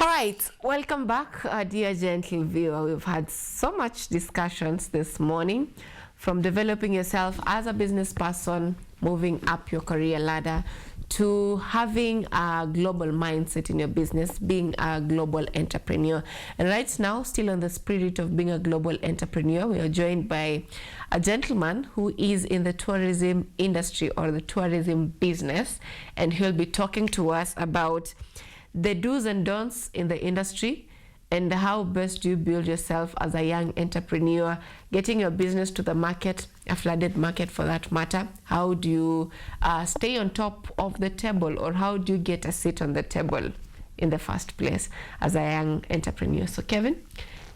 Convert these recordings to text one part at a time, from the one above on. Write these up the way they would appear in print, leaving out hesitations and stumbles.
All right, welcome back, dear gentle viewer. We've had so much discussions this morning, from developing yourself as a business person, moving up your career ladder, to having a global mindset in your business, being a global entrepreneur. And right now, still on the spirit of being a global entrepreneur, we are joined by a gentleman who is in the tourism industry or the tourism business, and he'll be talking to us about the do's and don'ts in the industry, and how best do you build yourself as a young entrepreneur, getting your business to the market, a flooded market for that matter. How do you stay on top of the table, or how do you get a seat on the table in the first place as a young entrepreneur? So Kevin,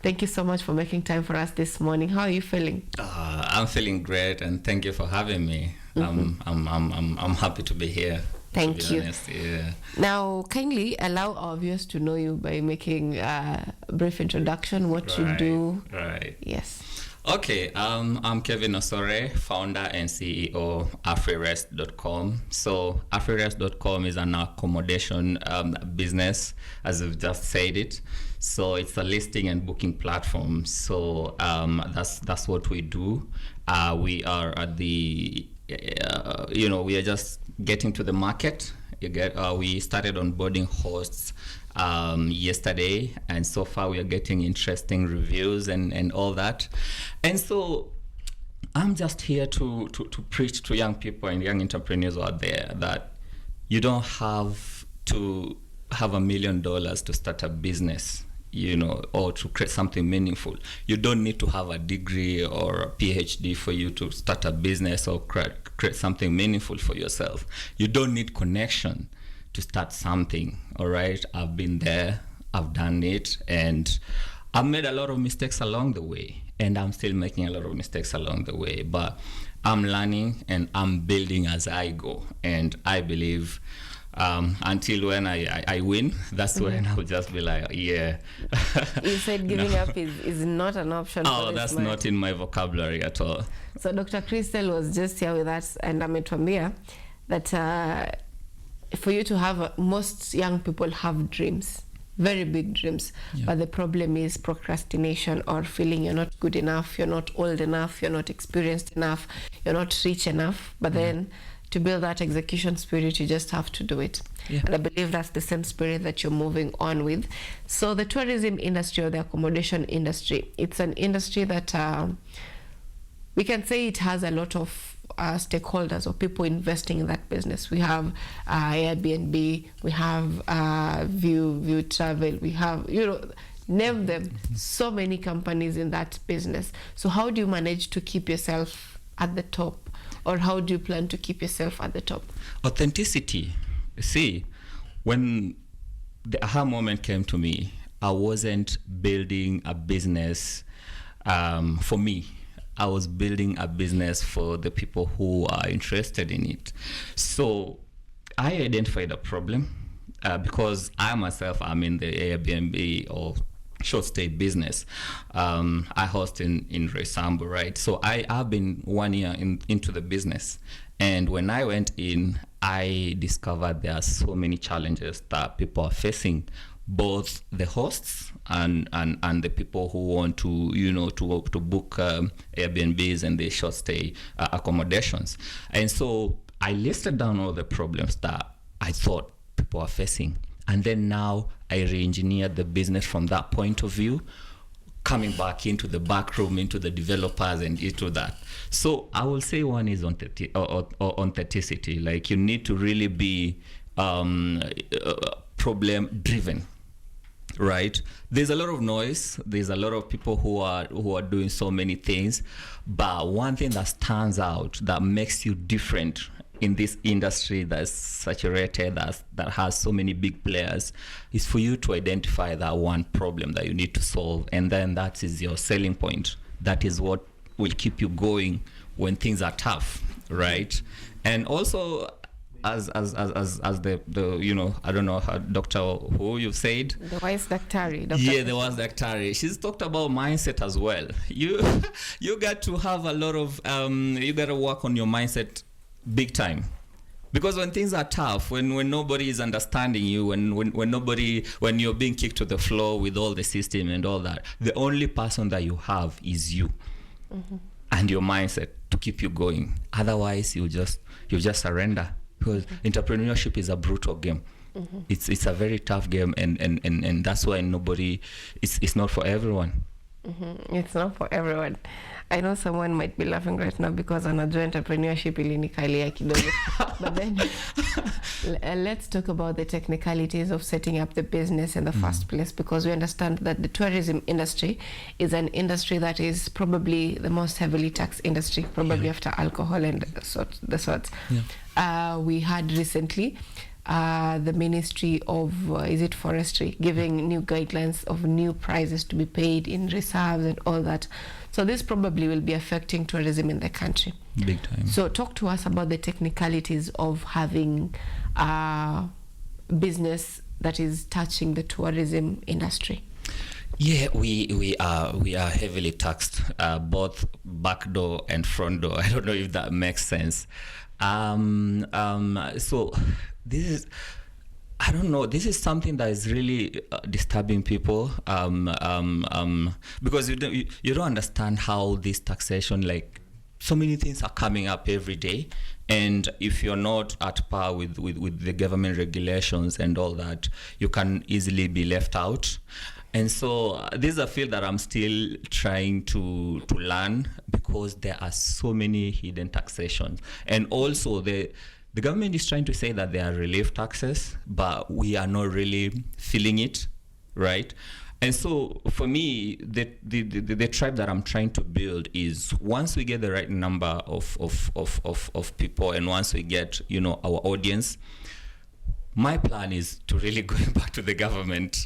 thank you so much for making time for us this morning. How are you feeling? I'm feeling great, and thank you for having me. I'm happy to be here. Thank you. Honest, yeah. Now, kindly allow our viewers to know you by making a brief introduction, what you do. Right. Yes. Okay, I'm Kevin Osore, founder and CEO AfriRest.com. So AfriRest.com is an accommodation business, as we've just said it. So it's a listing and booking platform. So that's what we do. We are at the we are just getting to the market. We started onboarding hosts yesterday, and so far we are getting interesting reviews and all that. And so I'm just here to preach to young people and young entrepreneurs out there that you don't have to have $1 million to start a business, or to create something meaningful. You don't need to have a degree or a PhD for you to start a business or create something meaningful for yourself. You don't need connection to start something, all right? I've been there, I've done it, and I've made a lot of mistakes along the way, and I'm still making a lot of mistakes along the way, but I'm learning and I'm building as I go, and I believe until when I win, that's when I'll just be like, yeah. You said giving up is not an option. Oh, that's not in my vocabulary at all. So Dr. Crystal was just here with us, and ametuambia that for you to have, most young people have dreams, very big dreams, but the problem is procrastination, or feeling you're not good enough, you're not old enough, you're not experienced enough, you're not rich enough, but then to build that execution spirit, you just have to do it. And I believe that's the same spirit that you're moving on with. So the tourism industry, or the accommodation industry, it's an industry that we can say it has a lot of stakeholders or people investing in that business. We have Airbnb, we have View Travel, we have, name them, so many companies in that business. So how do you manage to keep yourself at the top? Or how do you plan to keep yourself at the top? Authenticity. See, when the aha moment came to me, I wasn't building a business for me. I was building a business for the people who are interested in it. So I identified a problem because I myself am in the Airbnb or short stay business. I host in Resambu, right? So I've been 1 year into the business, and when I went in, I discovered there are so many challenges that people are facing, both the hosts and the people who want to to book Airbnbs and the short stay accommodations. And so I listed down all the problems that I thought people are facing. And then now I re-engineered the business from that point of view, coming back into the back room, into the developers and into that. So I will say one is authenticity. Like, you need to really be problem driven, right? There's a lot of noise. There's a lot of people who are doing so many things. But one thing that stands out, that makes you different in this industry that's saturated, that has so many big players, is for you to identify that one problem that you need to solve, and then that is your selling point. That is what will keep you going when things are tough, right? And also, as the I don't know how, Doctor who you said, the wise Daktari. The wise Daktari. She's talked about mindset as well. You got to have a lot of you got to work on your mindset big time. Because when things are tough, when nobody is understanding you, when you're being kicked to the floor with all the system and all that, the only person that you have is you and your mindset to keep you going. Otherwise, you just surrender, because entrepreneurship is a brutal game. It's a very tough game, and that's why it's not for everyone. It's not for everyone. I know someone might be laughing right now because anajua entrepreneurship ilinikalia kidogo. But then let's talk about the technicalities of setting up the business in the first place, because we understand that the tourism industry is an industry that is probably the most heavily taxed industry, probably after alcohol and the sorts. We had recently the Ministry of is it Forestry giving new guidelines of new prices to be paid in reserves and all that. So this probably will be affecting tourism in the country. Big time. So talk to us about the technicalities of having a business that is touching the tourism industry. Yeah, we are heavily taxed, both back door and front door. I don't know if that makes sense. So this is, I don't know, this is something that is really disturbing people, because you don't understand how this taxation, like, so many things are coming up every day, and if you're not at par with the government regulations and all that, you can easily be left out. And so this is a field that I'm still trying to learn, because there are so many hidden taxations. And also the government is trying to say that there are relief taxes, but we are not really feeling it, right? And so for me, the tribe that I'm trying to build is, once we get the right number of people, and once we get, our audience, my plan is to really go back to the government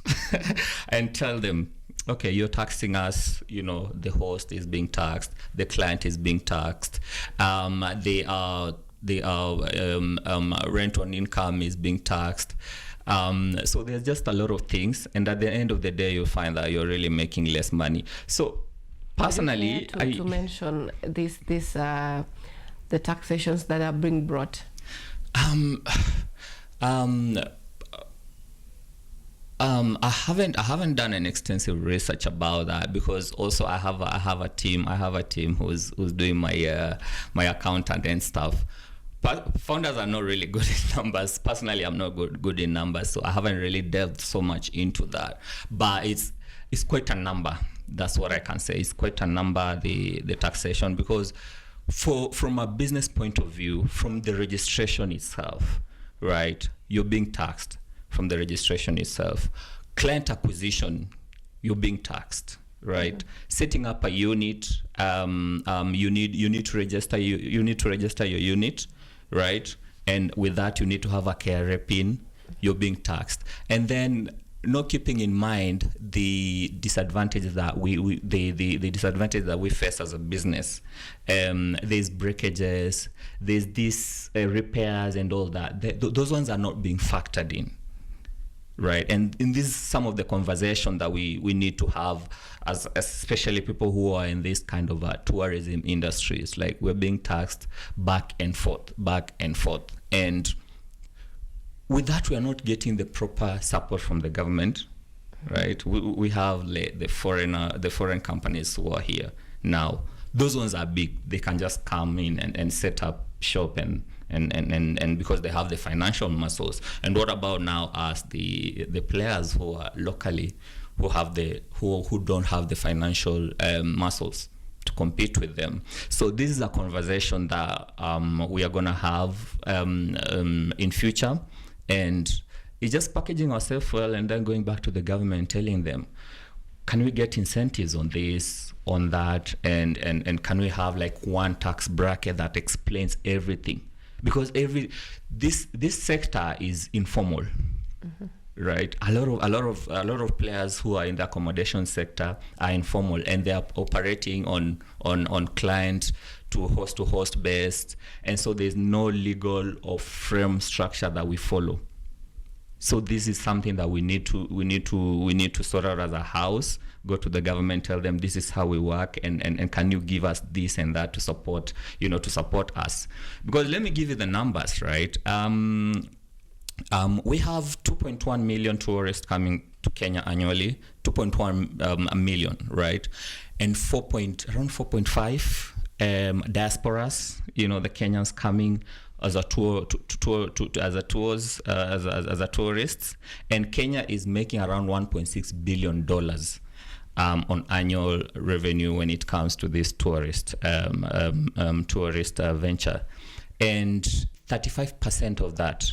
and tell them, okay, you're taxing us, the host is being taxed, the client is being taxed, the rent on income is being taxed. So there's just a lot of things, and at the end of the day, you'll find that you're really making less money. So personally, to mention the taxations that are being brought. I haven't done an extensive research about that, because also I have a team who's doing my accountant and stuff. But founders are not really good in numbers. Personally, I'm not good in numbers, so I haven't really delved so much into that. But it's quite a number. That's what I can say. It's quite a number, the taxation, because from a business point of view, from the registration itself, right, you're being taxed from the registration itself. Client acquisition, you're being taxed, right? Setting up a unit, you need to register your unit, right? And with that, you need to have a KRA PIN. You're being taxed, and then not keeping in mind the disadvantages that the disadvantage that we face as a business. There's breakages, there's these repairs and all that. Those ones are not being factored in, right? And in this, some of the conversation that we need to have, as especially people who are in this kind of tourism industries, like, we're being taxed back and forth, and with that, we are not getting the proper support from the government, right? We have the foreign companies who are here now. Those ones are big. They can just come in and set up shop and because they have the financial muscles. And what about now us, the players who are locally, who don't have the financial muscles to compete with them? So this is a conversation that we are gonna have in future. And it's just packaging ourselves well, and then going back to the government and telling them, can we get incentives on this, on that, and can we have like one tax bracket that explains everything? Because this sector is informal, right? A lot of players who are in the accommodation sector are informal, and they are operating on client to host based, and so there's no legal or frame structure that we follow, So this is something that we need to sort out as a house. Go to the government, tell them this is how we work, and can you give us this and that to support us? Because let me give you the numbers, right? We have 2.1 million tourists coming to Kenya annually, 2.1 million, right? And around 4.5 diasporas, the Kenyans coming as a tourists, and Kenya is making around $1.6 billion on annual revenue when it comes to this tourist venture, and 35% of that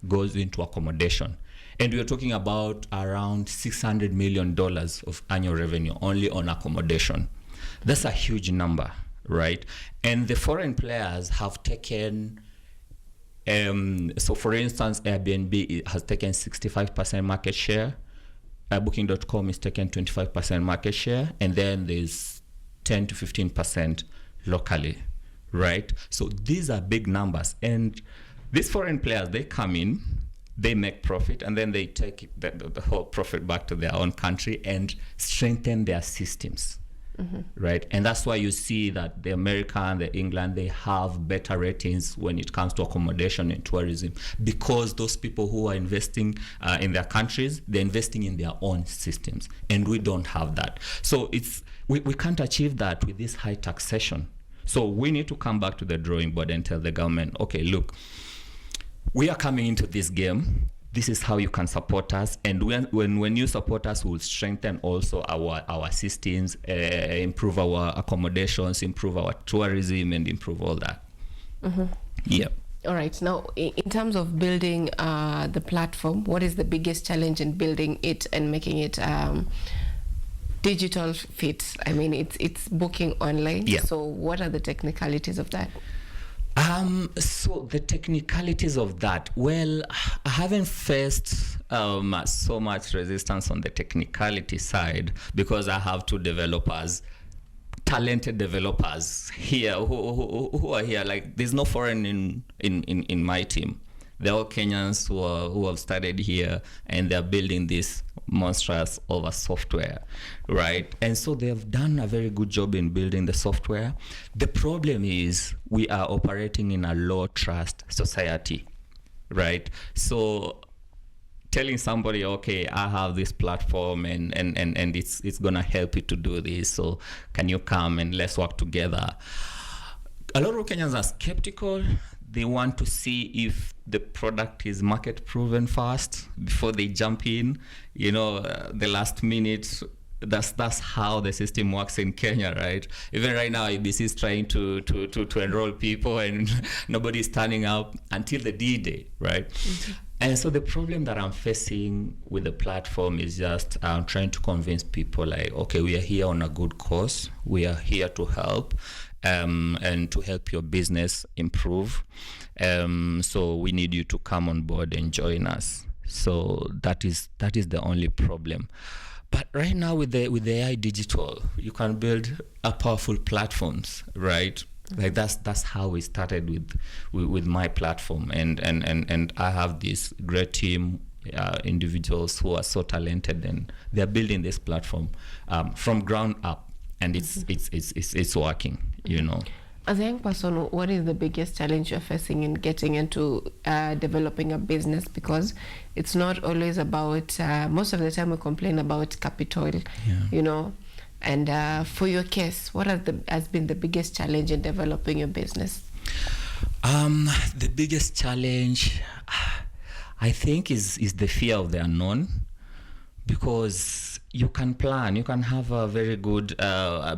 goes into accommodation, and we're talking about around $600 million of annual revenue only on accommodation. That's a huge number, right? And the foreign players have taken, so for instance, Airbnb has taken 65% market share, Booking.com is taking 25% market share, and then there's 10 to 15% locally, right? So these are big numbers, and these foreign players, they come in, they make profit, and then they take the whole profit back to their own country and strengthen their systems. Right, and that's why you see that the American, the England, they have better ratings when it comes to accommodation and tourism, because those people who are investing in their countries, they're investing in their own systems, and we don't have that. So we can't achieve that with this high taxation. So we need to come back to the drawing board and tell the government, okay, look, we are coming into this game. This is how you can support us, and when you support us, we'll strengthen also our systems, improve our accommodations, improve our tourism, and improve all that. Yeah. All right. Now, in terms of building the platform, what is the biggest challenge in building it and making it digital fit? I mean, it's booking online. Yeah. So what are the technicalities of that? So the technicalities of that, well, I haven't faced so much resistance on the technicality side, because I have two developers, talented developers here who are here. Like, there's no foreign in my team. They're all Kenyans who have studied here, and they're building this monstrous over software, right? And so they've done a very good job in building the software. The problem is we are operating in a low trust society, right? So telling somebody, okay, I have this platform and it's gonna help you to do this, so can you come and let's work together? A lot of Kenyans are skeptical. They want to see if the product is market proven first before they jump in. The last minute, that's how the system works in Kenya, right? Even right now, ABC is trying to enroll people, and nobody's turning up until the D-Day, right? And so the problem that I'm facing with the platform is just trying to convince people, like, okay, we are here on a good cause. We are here to help. And to help your business improve. So we need you to come on board and join us. So that is the only problem. But right now with the AI digital, you can build a powerful platforms, right? Like that's how we started with my platform, and I have this great team, individuals who are so talented, and they're building this platform from ground up. And it's working, As a young person, what is the biggest challenge you're facing in getting into developing a business? Because it's not always about, most of the time we complain about capital, And for your case, what has been the biggest challenge in developing your business? The biggest challenge, I think, is the fear of the unknown. Because you can plan, you can have a very good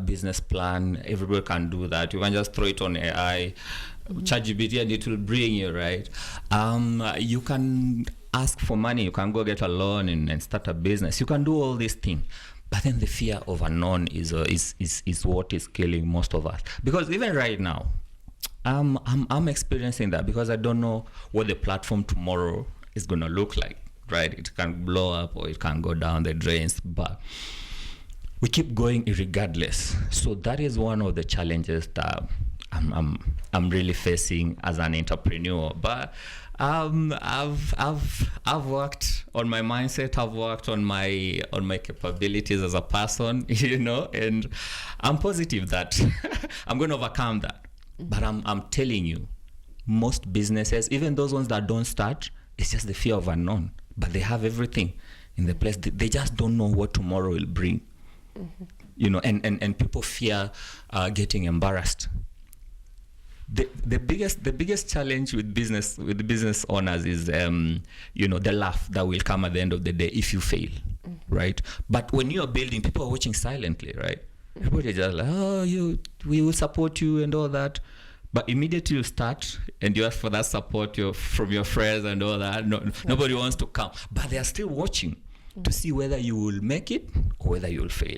business plan. Everybody can do that. You can just throw it on AI, ChatGPT, and it will bring you, right? You can ask for money. You can go get a loan and start a business. You can do all these things. But then the fear of unknown is what is killing most of us. Because even right now, I'm experiencing that, because I don't know what the platform tomorrow is going to look like. Right, it can blow up or it can go down the drains, but we keep going regardless. So that is one of the challenges that I'm really facing as an entrepreneur. But I've worked on my mindset. I've worked on my capabilities as a person, and I'm positive that I'm going to overcome that. But I'm telling you, most businesses, even those ones that don't start, it's just the fear of unknown. But they have everything in the place. They just don't know what tomorrow will bring. And people fear getting embarrassed. The biggest challenge with business owners is the laugh that will come at the end of the day if you fail, right? But when you are building, people are watching silently, right? Everybody just like, we will support you and all that. But immediately you start and you ask for that support from your friends and all that, nobody wants to come. But they are still watching to see whether you will make it or whether you will fail.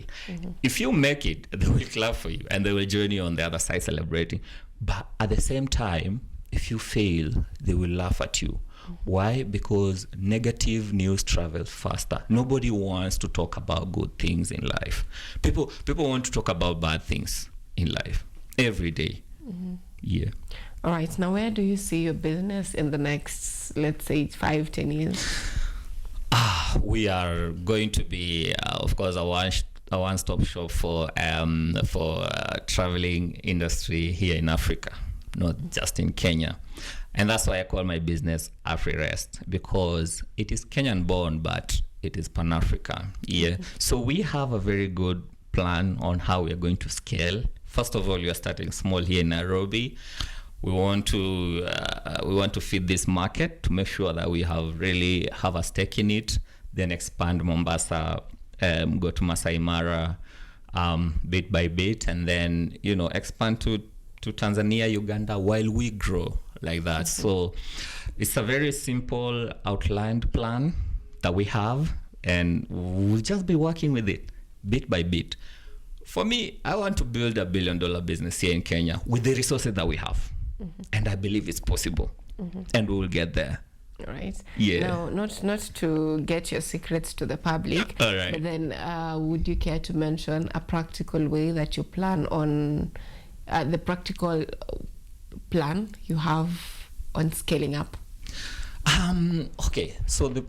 If you make it, they will clap for you and they will join you on the other side celebrating. But at the same time, if you fail, they will laugh at you. Why? Because negative news travels faster. Nobody wants to talk about good things in life. People want to talk about bad things in life every day. Yeah. All right. Now, where do you see your business in the next, let's say, 5-10 years? We are going to be, of course, a one-stop shop for traveling industry here in Africa, not just in Kenya. And that's why I call my business AfriRest, because it is Kenyan born, but it is Pan-African. Yeah. So we have a very good plan on how we are going to scale. First of all, we are starting small here in Nairobi. We want to feed this market to make sure that we really have a stake in it. Then expand Mombasa, go to Masai Mara, bit by bit, and then expand to Tanzania, Uganda, while we grow like that. So it's a very simple outlined plan that we have, and we'll just be working with it bit by bit. For me, I want to build $1 billion business here in Kenya with the resources that we have. And I believe it's possible. And we will get there. All right. Yeah. Now, not to get your secrets to the public, all right, but then would you care to mention a practical way that you plan on, the practical plan you have on scaling up? Okay. So the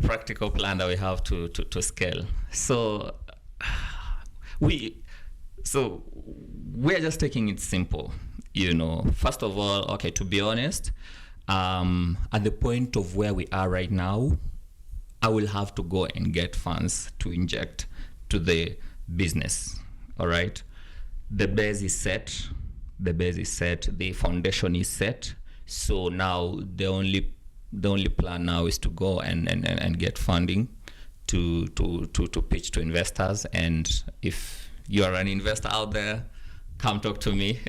practical plan that we have to scale. So we're just taking it simple. First of all, okay, to be honest, at the point of where we are right now, I will have to go and get funds to inject to the business. All right. The base is set. The foundation is set. So now the only plan now is to go and get funding to pitch to investors. And if you are an investor out there, come talk to me.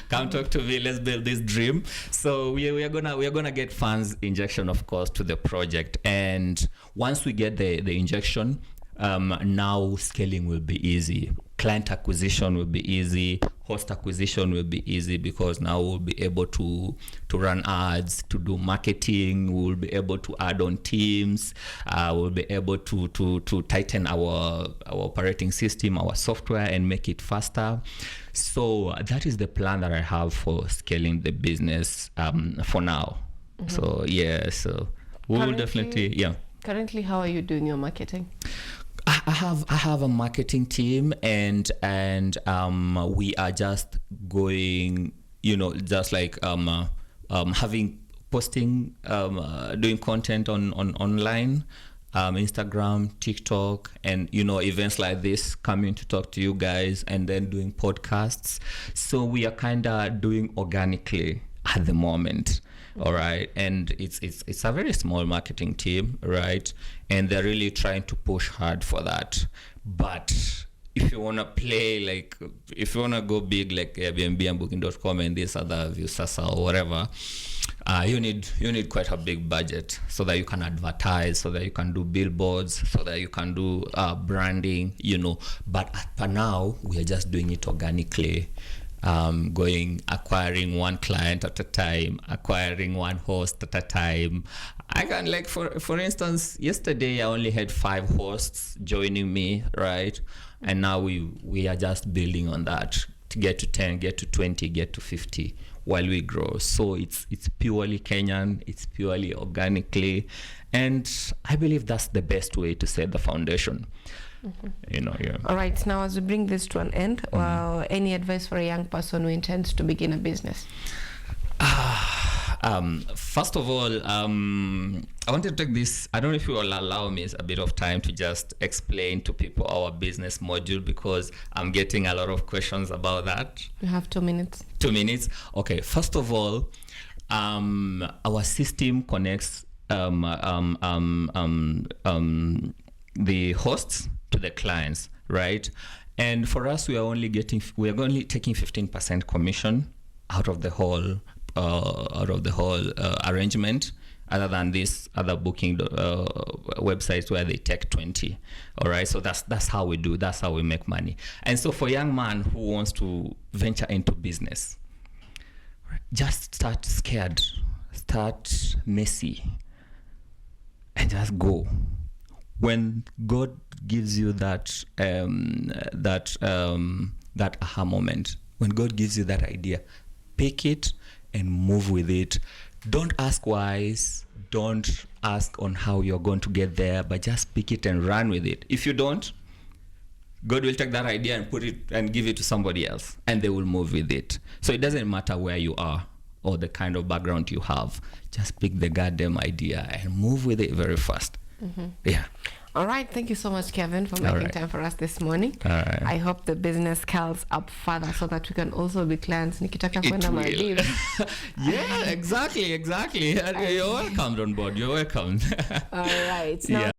Come talk to me. Let's build this dream. So we are gonna get funds injection, of course, to the project. And once we get the injection, now scaling will be easy. Client acquisition will be easy. Host acquisition will be easy, because now we'll be able to run ads, to do marketing. We'll be able to add on teams. We'll be able to tighten our operating system, our software, and make it faster. So that is the plan that I have for scaling the business for now. So yeah, so we will definitely, yeah. Currently, how are you doing your marketing? I have a marketing team, and we are just going, just like posting, doing content on online, Instagram, TikTok, and events like this, coming to talk to you guys, and then doing podcasts. So we are kind of doing organically at the moment. All right, and it's a very small marketing team, right? And they're really trying to push hard for that. But if you want to play, if you want to go big like Airbnb and Booking.com and this other Viusasa or whatever, you need quite a big budget so that you can advertise, so that you can do billboards, so that you can do branding, But for now, we are just doing it organically. acquiring one client at a time, acquiring one host at a time. I can, like, for instance, yesterday I only had 5 hosts joining me, right? And now we are just building on that to get to 10, get to 20, get to 50 while we grow. So it's purely Kenyan, it's purely organically, and I believe that's the best way to set the foundation. Yeah. All right, now as we bring this to an end, any advice for a young person who intends to begin a business? First of all, I want to take this, I don't know if you will allow me a bit of time to just explain to people our business module, because I'm getting a lot of questions about that. You have 2 minutes. 2 minutes? Okay, first of all, our system connects the hosts to the clients, right? And for us, we are only taking 15% commission out of the whole arrangement, other than these other booking websites where they take 20. All right, so that's how we do. That's how we make money. And so for a young man who wants to venture into business, just start scared, start messy, and just go. When God gives you that aha moment, when God gives you that idea, pick it and move with it. Don't ask why, don't ask on how you're going to get there, but just pick it and run with it. If you don't, God will take that idea and put it and give it to somebody else, and they will move with it. So it doesn't matter where you are or the kind of background you have. Just pick the goddamn idea and move with it very fast. Yeah. All right. Thank you so much, Kevin, for making time for us this morning. All right. I hope the business scales up further so that we can also be clients. Nikitaka kwenda Maldives. Yeah, exactly. You're welcome on board. You're welcome. All right. Now,